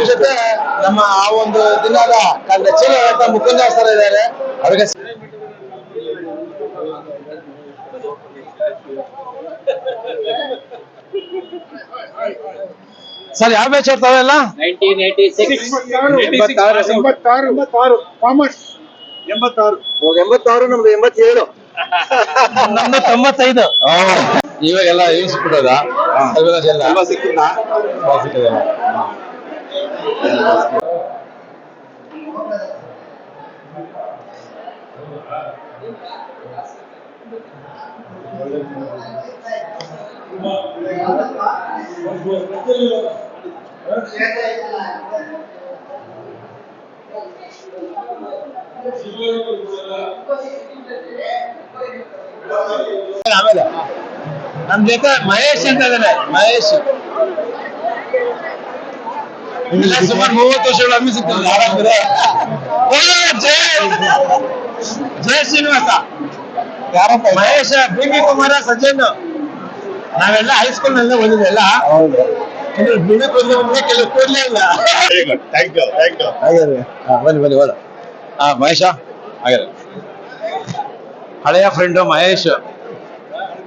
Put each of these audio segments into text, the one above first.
ಜೊತೆ ನಮ್ಮ ಆ ಒಂದು ದಿನದ ರಚನೆ ಮುಕುಂದ ಸರ್ ಇದ್ದಾರೆ. ಅವರಿಗೆ ಸರ್ ಯಾವ ಬ್ಯಾಚ್ ಇರ್ತಾವೆಲ್ಲ? 86 ನಮ್ದು 87 ನಮ್ದು 95. ಇವಾಗೆಲ್ಲ ಇಳಿಸ್ಬಿಟ್ಟದ ಎಲ್ಲ ಸಿಕ್ಕಿಲ್ಲ. ಆಮೇಲೆ ನಮ್ ಜೊತೆ ಮಹೇಶ್ ಅಂತ ಇದ್ದಾನೆ. ಮಹೇಶ್ ಸುಮಾರು 30 ವರ್ಷಗಳ ಅಭಿಸಿಕ್ತದೆ. ಜಯ ಶ್ರೀನಿವಾಸ, ಯಾರಪ್ಪ? ಮಹೇಶ, ಬಿ ಕುಮಾರ, ಸಜ್ಜನ್. ನಾವೆಲ್ಲ ಹೈಸ್ಕೂಲ್ ನಲ್ಲೇ ಓದಿದ್ದೆಲ್ಲ. ಬಿಡಕ್ ಬಂದ್ರೆ ಕೆಲವು ಕೂಡ್ಲೇ ಇಲ್ಲ. ಬನ್ನಿ ಹೋದ. ಮಹೇಶ ಹಾಗಾದ್ರೆ ಹಳೆಯ ಫ್ರೆಂಡ್ ಮಹೇಶ್.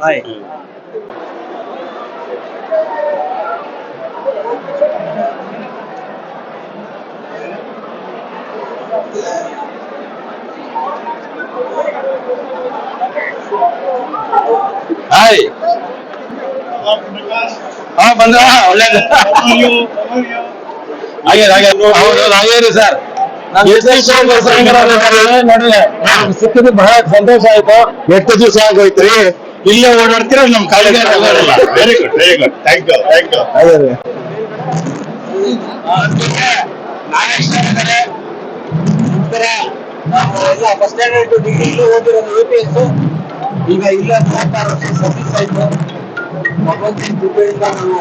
ಹಾಯ್. ಹಾಯ್. ಬಂದ್ರ ಒಳ್ಳೇದು. ಹಾಗೇರಿ ಸರ್, ಸಿಕ್ಕಿದ್ದು ಬಹಳ ಸಂತೋಷ ಆಯ್ತು. ಎಷ್ಟು ದಿವಸ ಆಗೋಯ್ತ್ರಿ ಇಲ್ಲೇ ಓಡಾಡ್ತೀರ ನಮ್ college. Very good, very good. Thank you, thank you. ಎಲ್ಲ ಫಸ್ಟ್ ಸ್ಟ್ಯಾಂಡರ್ಡ್ ಟು ಡಿಗ್ರಿ ಇಲ್ಲೂ ಓದಿರೋದು. UPS ಈಗ ಇಲ್ಲ 36 ವರ್ಷ ಸರ್ವಿಸ್ ಆಯ್ತು. ಭಗವಂತನ ಕೃಪೆಯಿಂದ ನಾವು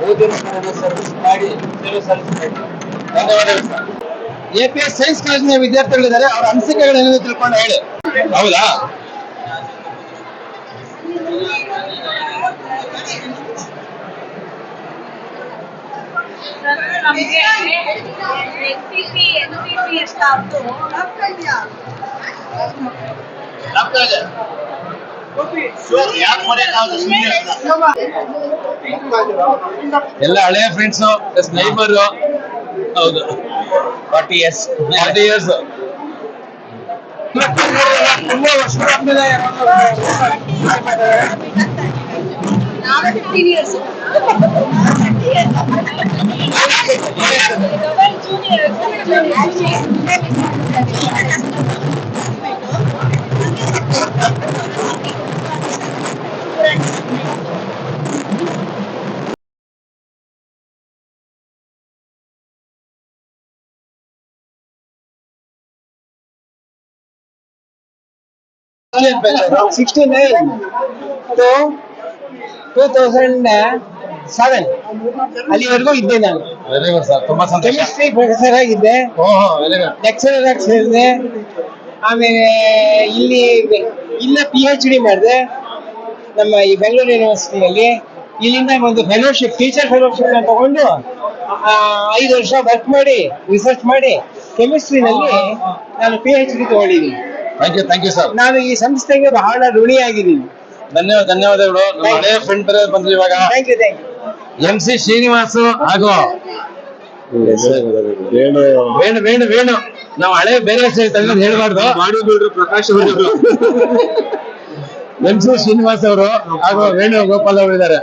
ಓದಿರೋ ಸರ್ವಿಸ್ ಮಾಡಿ ಸೇವೆ ಸಲ್ಲಿಸಬೇಕು. ಧನ್ಯವಾದಗಳು ಸರ್. APS ಸೈನ್ಸ್ ಕಾಲೇಜಿನ ವಿದ್ಯಾರ್ಥಿಗಳಿದ್ದಾರೆ. ಅವರ ಅನಿಸಿಕೆಗಳೇನಿದೆ ತಿಳ್ಕೊಂಡು ಹೇಳಿ. ಹೌದಾ? ಎಲ್ಲ ಹಳೆಯ ಫ್ರೆಂಡ್ಸ್, ನೈಬರ್. ಹೌದು, 40 years. ತುಂಬಾ ವರ್ಷಗಳಾದ್ಮೇಲೆ 15 years. to 2007 ಅಲ್ಲಿವರೆಗೂ ಇದ್ದೆ ನಾನು. ಕೆಮಿಸ್ಟ್ರಿ ಪ್ರೊಫೆಸರ್ ಆಗಿದ್ದೆ, ಲೆಕ್ಚರರ್ ಆಗಿ ಸೇರಿದೆ. ಆಮೇಲೆ ಇಲ್ಲ PhD ಮಾಡಿದೆ ನಮ್ಮ ಈ ಬೆಂಗಳೂರು ಯೂನಿವರ್ಸಿಟಿಯಲ್ಲಿ. ಇಲ್ಲಿಂದ ಒಂದು ಫೆಲೋಶಿಪ್, ಟೀಚರ್ ಫೆಲೋಶಿಪ್ ತಗೊಂಡು 5 ವರ್ಷ ವರ್ಕ್ ಮಾಡಿ ರಿಸರ್ಚ್ ಮಾಡಿ ಕೆಮಿಸ್ಟ್ರಿನಲ್ಲಿ ನಾನು PhD ತಗೊಂಡಿದ್ದೀನಿ. Thank you sir. ನಾನು ಈ ಸಂಸ್ಥೆಗೆ ಬಹಳ ಋಣಿಯಾಗಿದ್ದೀನಿ. ಧನ್ಯವಾದಗಳು. ನಮ್ಮ ಹಳೆಯ ಫ್ರೆಂಡ್ ಬಂದ್ರು ಇವಾಗ. Thank you. MC ಶ್ರೀನಿವಾಸ್ ಹಾಗೂ ವೇಣು ವೇಣು ವೇಣು ವೇಣು ನಾವು ಹಳೆ ಬೇರೆ ಹೆಸರು ತೆಗೆದು ಹೇಳ್ಬಾರ್ದು. ಮಾಡಿದ್ರು ಪ್ರಕಾಶ್ ಅವರು ಎಂ.ಸಿ. ಶ್ರೀನಿವಾಸ್ ಅವರು ಹಾಗೂ ವೇಣು ಗೋಪಾಲ್ ಅವರು ಇದ್ದಾರೆ.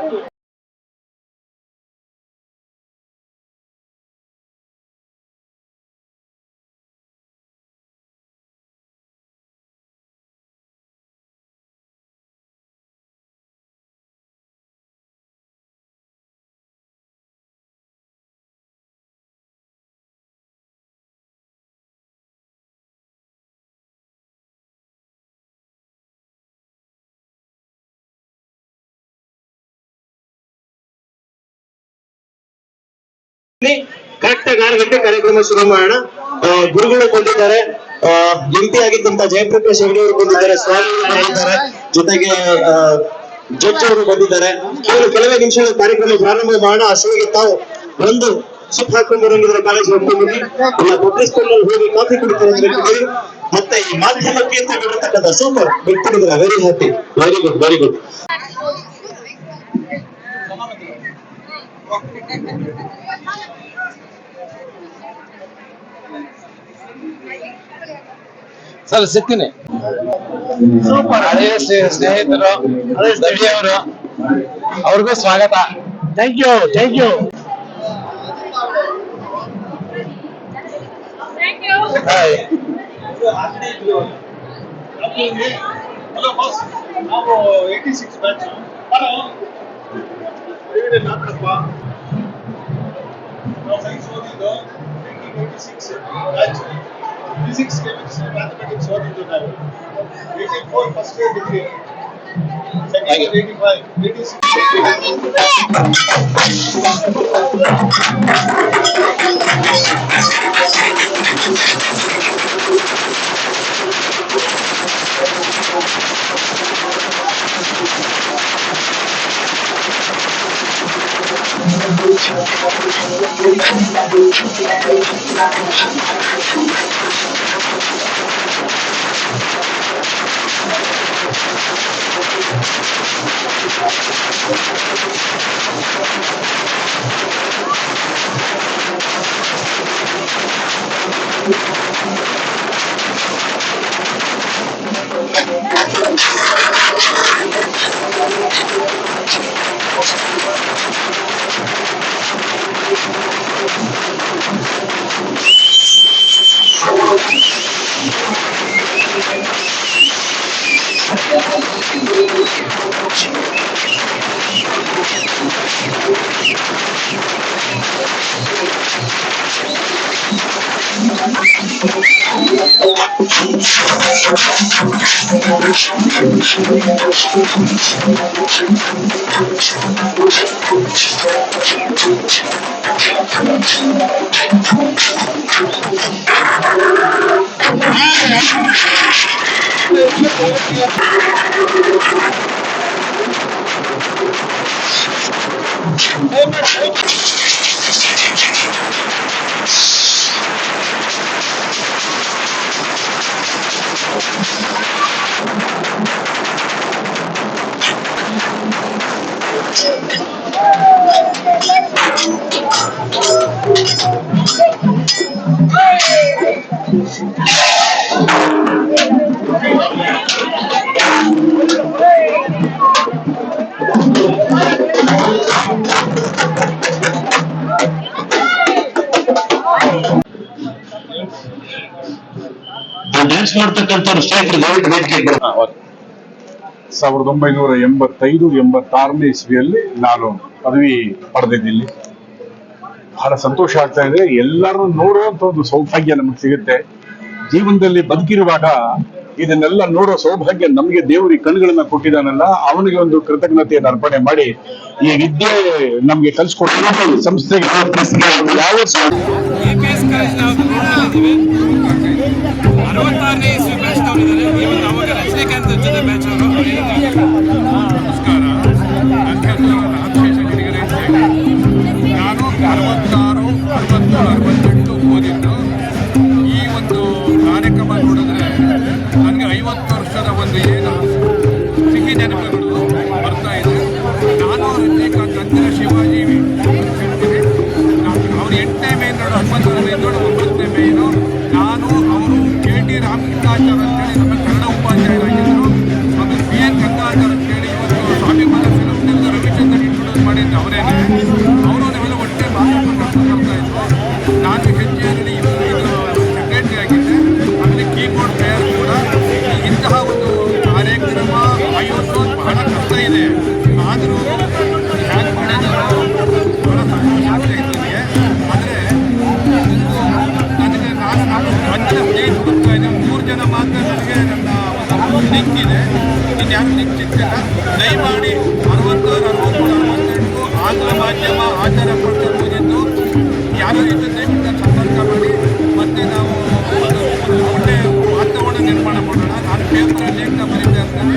ಕರೆಕ್ಟ್ ಆಗಿ 6 ಗಂಟೆ ಕಾರ್ಯಕ್ರಮ ಶುರು ಮಾಡೋಣ. ಗುರುಗಳು ಬಂದಿದ್ದಾರೆ, ಎಂಪಿ ಆಗಿದ್ದಂತ ಜಯಪ್ರಕಾಶ್ ಹೆಗಡೆ ಅವರು ಬಂದಿದ್ದಾರೆ, ಸ್ವಾಮಿಗಳು ಬಂದಿದ್ದಾರೆ, ಜೊತೆಗೆ ಜಡ್ಜ್ ಅವರು ಬಂದಿದ್ದಾರೆ. ಕೆಲವೇ ನಿಮಿಷಗಳ ಕಾರ್ಯಕ್ರಮ ಪ್ರಾರಂಭ ಮಾಡೋಣ. ಅಷ್ಟೊಳಗೆ ತಾವು ಒಂದು ಸುತ್ತ ಹಾಕೊಂಡು ಬರೋಂಗಿದ್ರೆ ಕಾಲೇಜ್ ಹೋಗ್ಕೊಂಡ್ಬನ್ನಿ, ಇಲ್ಲ ಕೊಟ್ಟಿಸ್ಕೊಂಡು ಹೋಗಿ ಕಾಫಿ ಕುಡಿತಾರೆ ಮತ್ತೆ ಈ ಮಾಧ್ಯಮಕ್ಕೆ ಅಂತ ಬಿಟ್ಟಿರ್ತಕ್ಕಂಥ ಸೂಪರ್ ವ್ಯಕ್ತಿಗಳಿದ್ರೆ very happy, very good, very good. Sir ಸಿಗ್ತೀನಿ. ಹಳೆಯ ಸ್ನೇಹಿತರು ರವಿಯವರು, ಅವ್ರಿಗೂ ಸ್ವಾಗತ. Thank you, thank you. Hi. ನಾವು 86 ಬ್ಯಾಚ್. ನಾವು ಸೈನ್ಸ್ ಓದಿದ್ದು 1986 ಬ್ಯಾಚ್. ಫಿಸಿಕ್ಸ್, ಕೆಮಿಸ್ಟ್ರಿ, ಮ್ಯಾಥಮೆಟಿಕ್ಸ್ ಓದಿದ್ದು ನಾವು. 84 first year degree, second year 85, 86. Dance ಮಾಡ್ತಕ್ಕಂಥವ್ರು ಸ್ಟೇಟ್ ಗೌರ್ಮೆಂಟ್ ವೇದಿಕೆ 1985-86ನೇ ಇಸ್ವಿಯಲ್ಲಿ ನಾನು ಪದವಿ ಪಡೆದಿದ್ದೀನಿ. ಬಹಳ ಸಂತೋಷ ಆಗ್ತಾ ಇದೆ. ಎಲ್ಲರನ್ನು ನೋಡುವಂತ ಒಂದು ಸೌಭಾಗ್ಯ ನಮಗೆ ಸಿಗುತ್ತೆ ಜೀವನದಲ್ಲಿ. ಬದುಕಿರುವಾಗ ಇದನ್ನೆಲ್ಲ ನೋಡೋ ಸೌಭಾಗ್ಯ ನಮಗೆ ದೇವರಿಗೆ ಕಣ್ಗಳನ್ನ ಕೊಟ್ಟಿದ್ದಾನಲ್ಲ, ಅವನಿಗೆ ಒಂದು ಕೃತಜ್ಞತೆಯನ್ನು ಅರ್ಪಣೆ ಮಾಡಿ ಈ ವಿದ್ಯೆ ನಮ್ಗೆ ಕಲಿಸ್ಕೊಟ್ಟು ಸಂಸ್ಥೆಗೆ ಯಾವ 66ನೇ ಇಸ್ವಿ ಬ್ಯಾಚ್ ನವರಿದ್ದಾರೆ. ಇವತ್ತು ಅವಾಗ ರಜನಿಕಾಂತ್ ಜೊತೆ ಬ್ಯಾಚ್ ಅವರು. ನಮಸ್ಕಾರ, ನಾನು 66, 67, 68 ಓದಿದ್ದು. ಈ ಒಂದು ಕಾರ್ಯಕ್ರಮ ನೋಡಿದ್ರೆ ನನಗೆ 50 ವರ್ಷದ ಒಂದು ಏನು ಸಿಹಿ ನೆನಪುಗಳು ಬರ್ತಾ ಇದೆ. ನಾನು ರಜನಿಕಾಂತ್ ಅಂದರೆ ಶಿವಾಜಿ ಅವ್ರು 8ನೇ ಮೇ ಶಿಕ್ಷಕ ದಯಮಾಡಿ 66, 63, 68 ಆಂಗ್ಲ ಮಾಧ್ಯಮ ಆಚಾರ ಪಡಿಸಬಹುದೆಂದು ಯಾರು ಇದು ದಯವಿಟ್ಟು ಸಂಪರ್ಕ ಮಾಡಿ ಮತ್ತೆ ನಾವು ಒಳ್ಳೆಯ ವಾತಾವರಣ ನಿರ್ಮಾಣ ಮಾಡೋಣ. ನಾನು ಪೇಪರ್ ಲೇಖನ ಬರೀತಾ ಇರ್ತೇನೆ.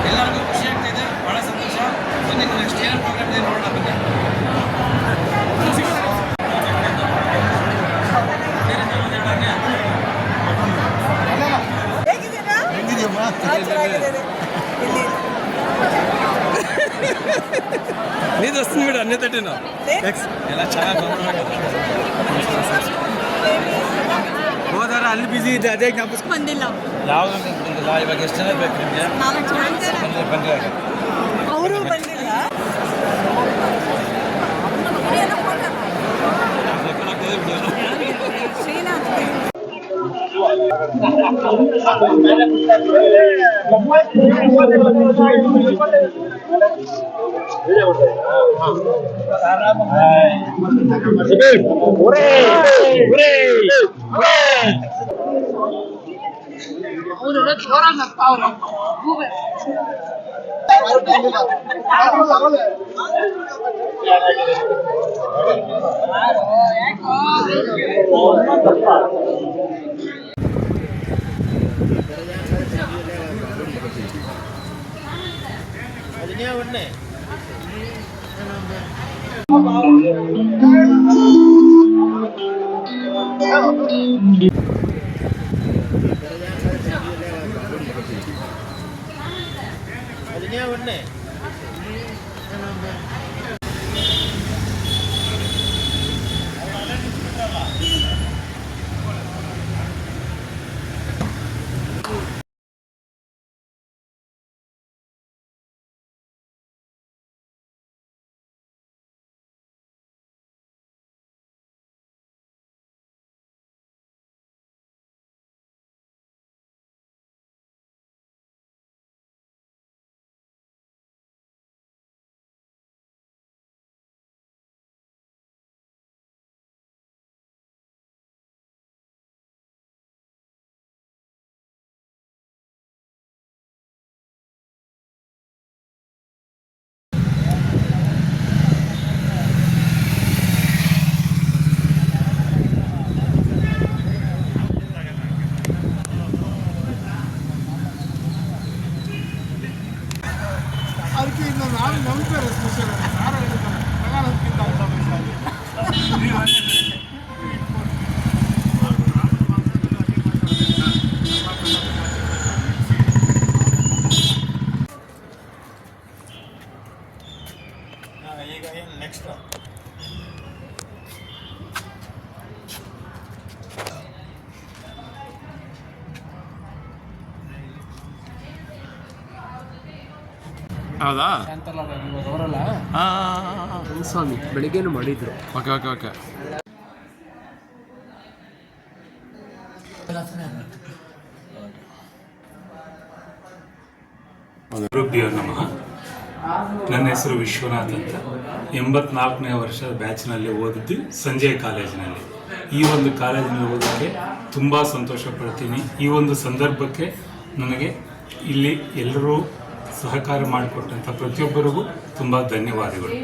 ಎಲ್ಲರಿಗೂ ಖುಷಿ ಆಗ್ತಿದೆ, ಬಹಳ ಸಂತೋಷ. ಮುಂದೆ ನೆಕ್ಸ್ಟ್ ಏನೇನು ಪ್ರೋಗ್ರಾಮ್ ಇದೆ ನೋಡೋಣ ಬನ್ನಿ. ನೀ ದೋಸ್ತಿನ ಬಿಡು ಅನ್ನೇ ತಟ್ಟಿನ ಎಲ್ಲ ಚೆನ್ನಾಗಿ ಹೋದಾರ ಅಲ್ಲಿ ಬಿಸಿ ಇದೆ, ಅದೇ ಜ್ಞಾಪಿಸ್ಕೊ ಬಂದಿಲ್ಲ. ಯಾವುದು ಬಂದಿಲ್ಲ. ಇವಾಗ ಎಷ್ಟು ಜನ ಬೇಕು ನಿಮಗೆ? ಬನ್ನಿ ಅವರು ಬಂದಿಲ್ಲ. ಶ್ರೀನಾಥ್ ಅದಕ್ಕೆ ಇನ್ನು ನಾನು ನಂಬ್ತಾರೆ ಸ್ಪೆಷಲ್ ಯಾರು ಹೇಳ್ತಾರೆ ಪ್ರಕಾರಕ್ಕಿಂತ ಈಗ ಏನು ನೆಕ್ಸ್ಟ್ ಹೌದಾ? ಸ್ವಾಮಿ ಬೆಳಿಗ್ಗೆನೂ ಮಾಡಿದ್ರು. Okay okay okay. ಗುರುಭ್ಯೋ ನಮಃ. ನನ್ನ ಹೆಸರು ವಿಶ್ವನಾಥ್ ಅಂತ. 84ನೇ ವರ್ಷದ ಬ್ಯಾಚ್ನಲ್ಲಿ ಓದಿದ್ದು ಸಂಜಯ್ ಕಾಲೇಜಿನಲ್ಲಿ. ಈ ಒಂದು ಕಾಲೇಜಿನಲ್ಲಿ ಓದೋಕ್ಕೆ ತುಂಬ ಸಂತೋಷ ಪಡ್ತೀನಿ. ಈ ಒಂದು ಸಂದರ್ಭಕ್ಕೆ ನನಗೆ ಇಲ್ಲಿ ಎಲ್ಲರೂ ಸಹಕಾರ ಮಾಡಿಕೊಟ್ಟಂಥ ಪ್ರತಿಯೊಬ್ಬರಿಗೂ ತುಂಬ ಧನ್ಯವಾದಗಳು.